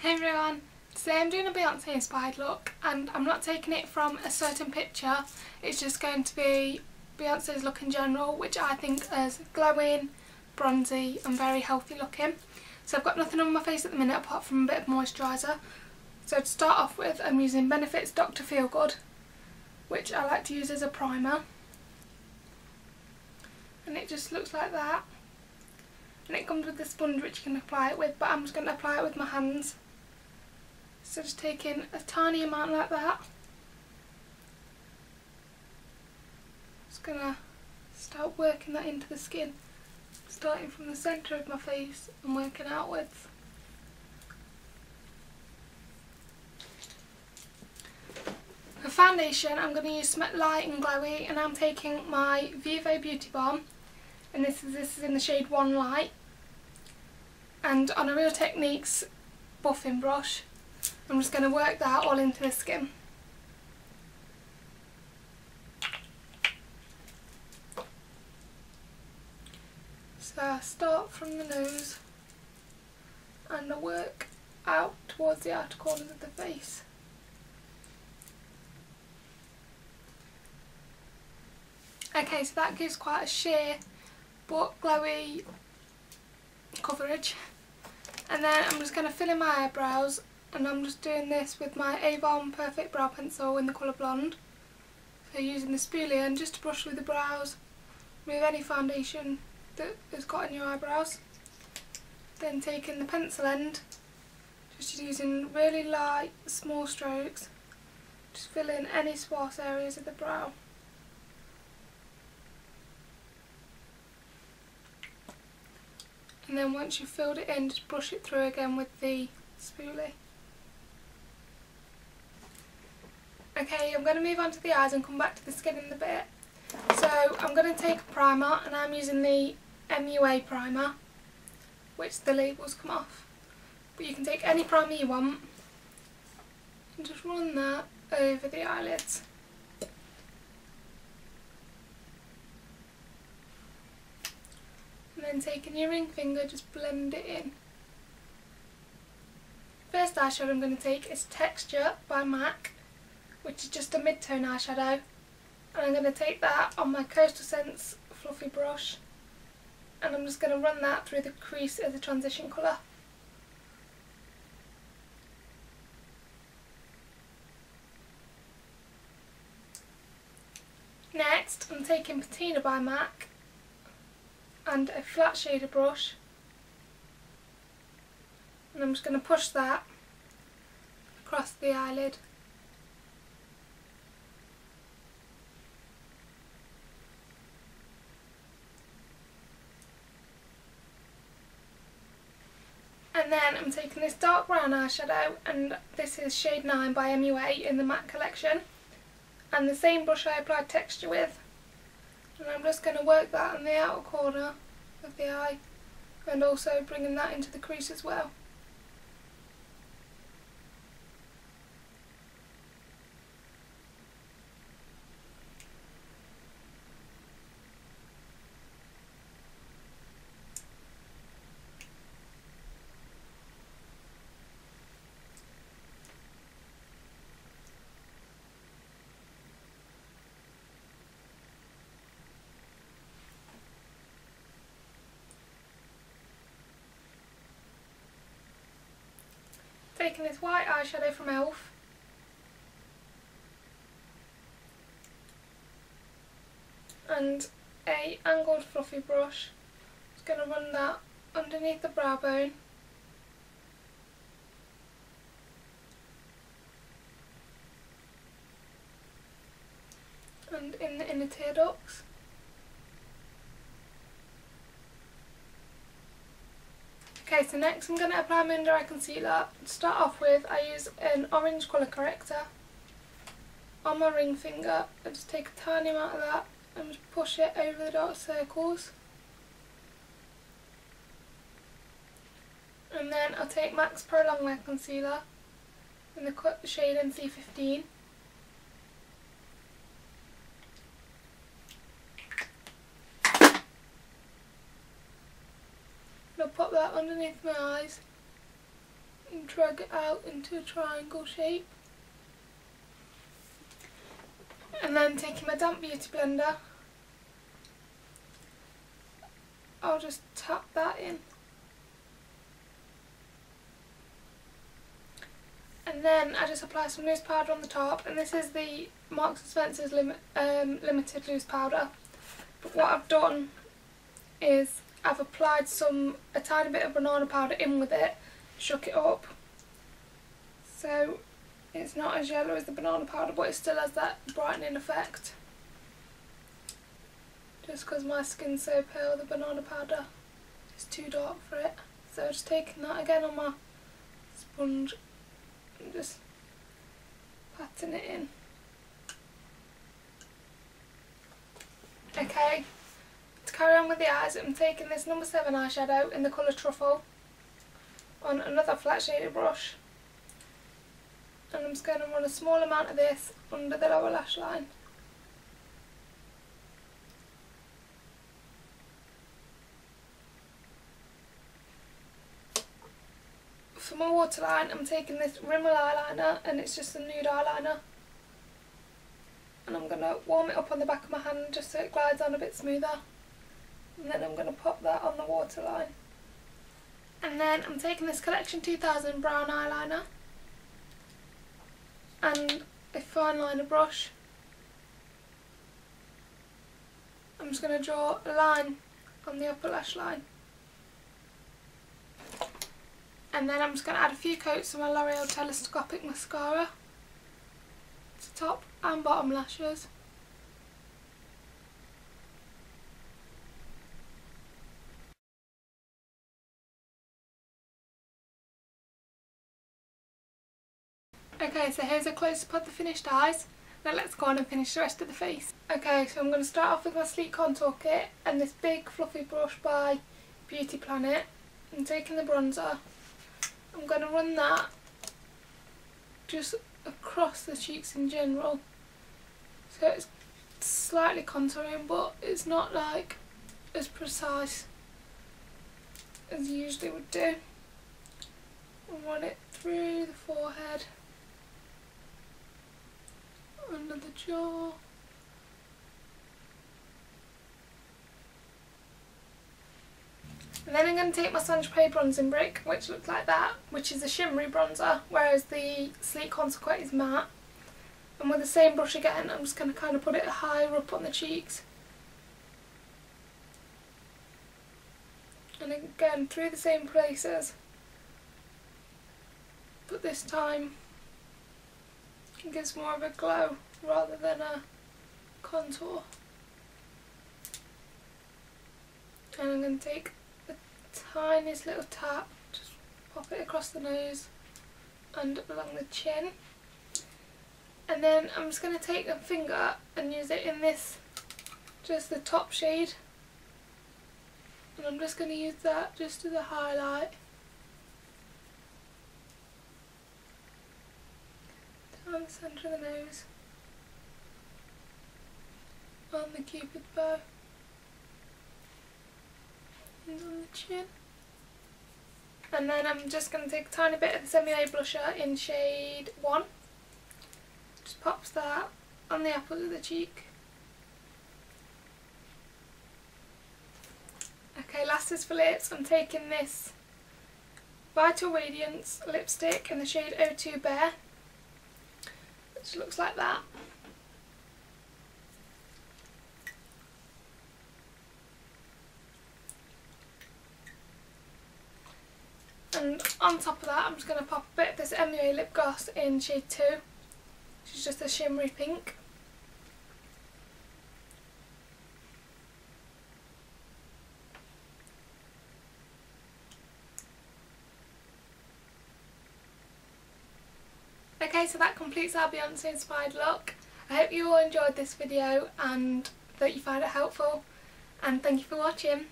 Hey everyone, today I'm doing a Beyonce inspired look and I'm not taking it from a certain picture, it's just going to be Beyonce's look in general, which I think is glowing, bronzy and very healthy looking. So I've got nothing on my face at the minute apart from a bit of moisturiser. So to start off with, I'm using Benefit's Dr. Feelgood, which I like to use as a primer. And it just looks like that. And it comes with the sponge which you can apply it with, but I'm just going to apply it with my hands. So just taking a tiny amount like that. Just going to start working that into the skin, starting from the centre of my face and working outwards. For foundation, I'm going to use Smart Light and Glowy, and I'm taking my VIVO Beauty Balm, and this is in the shade 1 Light. And on a Real Techniques buffing brush, I'm just going to work that all into the skin. So I start from the nose and I work out towards the outer corners of the face. Okay, so that gives quite a sheer but glowy coverage. And then I'm just going to fill in my eyebrows, and I'm just doing this with my AVON Perfect Brow Pencil in the colour Blonde. So using the spoolie and just to brush through the brows, remove any foundation that has got in your eyebrows. Then taking the pencil end, just using really light small strokes, just fill in any sparse areas of the brow. And then once you've filled it in, just brush it through again with the spoolie. Okay, I'm going to move on to the eyes and come back to the skin in a bit. So I'm going to take a primer, and I'm using the MUA primer, which the labels come off. But you can take any primer you want and just run that over the eyelids. And then taking your ring finger, just blend it in. First eyeshadow I'm going to take is Texture by MAC, which is just a mid-tone eyeshadow. And I'm going to take that on my Coastal Scents fluffy brush, and I'm just going to run that through the crease as a transition colour. Next I'm taking PATINA by MAC and a flat shader brush, and I'm just going to push that across the eyelid. And then I'm taking this dark brown eyeshadow, and this is shade 9 by MUA in the MAC collection, and the same brush I applied texture with. And I'm just going to work that on the outer corner of the eye, and also bringing that into the crease as well. Taking this white eyeshadow from ELF, and a angled fluffy brush, just going to run that underneath the brow bone, and in the inner tear ducts. Okay, so next I'm going to apply my under eye concealer. To start off with, I use an orange colour corrector on my ring finger. I just take a tiny amount of that and just push it over the dark circles. And then I'll take MAC's Prolong Wear Concealer in the shade NC15. I'll pop that underneath my eyes and drag it out into a triangle shape. And then taking my damp beauty blender, I'll just tap that in. And then I just apply some loose powder on the top, and this is the Marks & Spencer's limited loose powder. But what I've done is I've applied a tiny bit of banana powder in with it, shook it up, so it's not as yellow as the banana powder, but it still has that brightening effect. Just because my skin's so pale, the banana powder is too dark for it. So just taking that again on my sponge and just patting it in. Okay, to carry on with the eyes, I'm taking this number 7 eyeshadow in the colour Truffle on another flat shaded brush, and I'm just going to run a small amount of this under the lower lash line. For my waterline, I'm taking this RIMMEL eyeliner, and it's just a nude eyeliner, and I'm going to warm it up on the back of my hand just so it glides on a bit smoother, and then I'm going to pop that on the waterline. And then I'm taking this Collection 2000 brown eyeliner and a fine liner brush. I'm just going to draw a line on the upper lash line. And then I'm just going to add a few coats of my L'Oreal Telescopic mascara to top and bottom lashes. Okay, so here's a close-up of the finished eyes. Now let's go on and finish the rest of the face. Okay, so I'm going to start off with my Sleek Contour Kit and this big fluffy brush by Beauty Planet. I'm taking the bronzer. I'm going to run that just across the cheeks in general. So it's slightly contouring, but it's not like as precise as you usually would do. And run it through the forehead, under the jaw, and then I'm going to take my Saint-Tropez bronzing brick, which looks like that, which is a shimmery bronzer, whereas the Sleek Contour Kit is matte. And with the same brush again, I'm just going to kind of put it higher up on the cheeks, and again through the same places, but this time it gives more of a glow rather than a contour. And I'm going to take the tiniest little tap, just pop it across the nose and along the chin. And then I'm just going to take a finger and use it in this, just the top shade. And I'm just going to use that just as a highlight. Down the centre of the nose, on the cupid bow, and on the chin. And then I'm just going to take a tiny bit of the Semi-A blusher in shade 1. Just pops that on the apples of the cheek. Okay, last is for lips. I'm taking this Vital Radiance lipstick in the shade 02 Bear, which looks like that. And on top of that, I'm just going to pop a bit of this MUA lip gloss in shade 2, which is just a shimmery pink. Okay, so that completes our Beyonce inspired look. I hope you all enjoyed this video and that you found it helpful, and thank you for watching.